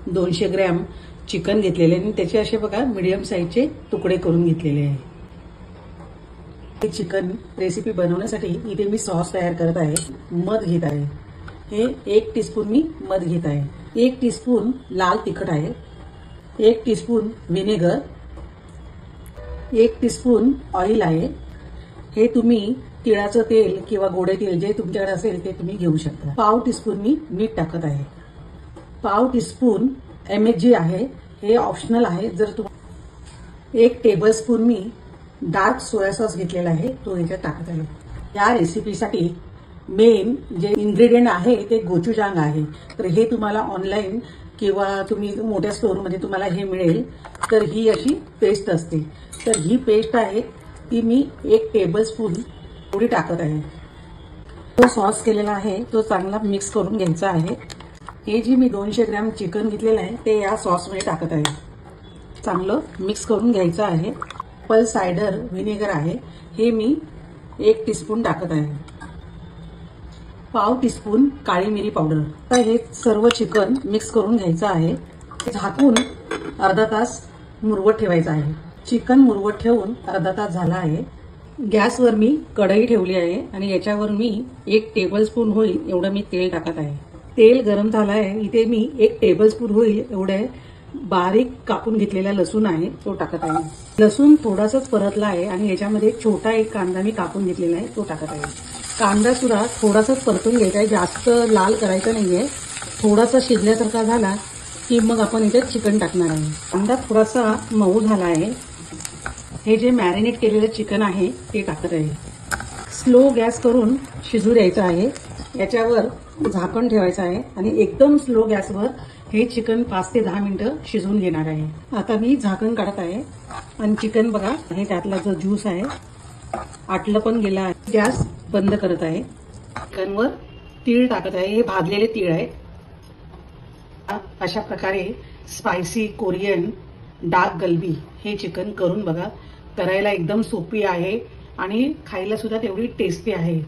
200 gram chicken घेतलेले आणि त्याचे असे बघा मीडियम साईजचे तुकडे करून घेतलेले आहे। हे चिकन रेसिपी बनवण्यासाठी इथे मी सॉस तयार करत आहे। मध घेत आहे, हे 1 टीस्पून मी मध घेत आहे। 1 टीस्पून लाल तिखट आहे, 1 टीस्पून व्हिनेगर, 1 टीस्पून ऑइल आहे। हे तुम्ही तिळाचं तेल किंवा गोडे तेल जे तुमच्याकडे असेल ते तुम्ही घेऊ शकता। पाव टीस्पून मी मीठ टाकत आहे। पाव टीस्पून MSG आहे, हे ऑप्शनल आहे। जर तुम्ही 1 टेबलस्पून मी डार्क सोया सॉस घेतलेला आहे, तो याच्यात टाकत आहे। या रेसिपीसाठी मेन जे इन्ग्रेडियंट आहे ते गोचुजांग आहे। तर हे तुम्हाला ऑनलाईन किंवा तुम्ही मोठ्या स्टोअरमध्ये तुम्हाला हे मिळेल। तर ही अशी पेस्ट असते। तर ही पेस्ट आहे ती मी 1 टेबलस्पून थोडी टाकत आहे। तो सॉस केलेला आहे तो चांगला मिक्स करून घ्यायचा आहे। हे जी मी 200 ग्रॅम चिकन घेतलेलं आहे ते या सॉसमध्ये टाकत आहे। चांगलं मिक्स करून घ्यायचं आहे। ॲपल सायडर व्हिनेगर आहे, हे मी 1 टीस्पून टाकत आहे। पाव टीस्पून काळी मिरी पावडर। तर हे सर्व चिकन मिक्स करून घ्यायचं आहे। झाकून अर्धा तास मुरवत ठेवायचं आहे। चिकन मुरवत ठेवून अर्धा तास झाला आहे। गॅसवर मी कढई ठेवली आहे आणि याच्यावर मी 1 टेबलस्पून होईल एवढं मी तेल टाकत आहे। तेल गरम झालं आहे, इथे मी 1 टेबलस्पून होईल एवढे बारीक कापून घेतलेला लसूण आहे तो टाकत आहे। लसूण थोडासाच परतला आहे आणि याच्यामध्ये छोटा 1 कांदा मी कापून घेतलेला आहे तो टाकत आहे। कांदा सुद्धा थोडासाच परतून घ्यायचा आहे, जास्त लाल करायचा नाहीये। थोडासा शिजल्यासारखा झाला की मग आपण याच्यात चिकन टाकणार आहे। कांदा थोडासा मऊ झाला आहे। हे जे मॅरिनेट केलेलं चिकन आहे ते टाकत आहे। स्लो गॅस करून शिजू द्यायचं आहे। याच्यावर झाकण ठेवायचं आहे आणि एकदम स्लो गॅसवर हे चिकन 5 ते 10 मिनिटं शिजवून घेणार आहे। आता मी झाकण काढत आहे आणि चिकन बघा हे त्यातला जो ज्यूस आहे आटलं पण गेला आहे। गॅस बंद करत आहे। चिकनवर तीळ टाकत आहे, हे भाजलेले तीळ आहे। अशा प्रकारे स्पायसी कोरियन डार्क गलबी हे चिकन करून बघा। करायला एकदम सोपी आहे आणि खायला सुद्धा तेवढी टेस्टी आहे।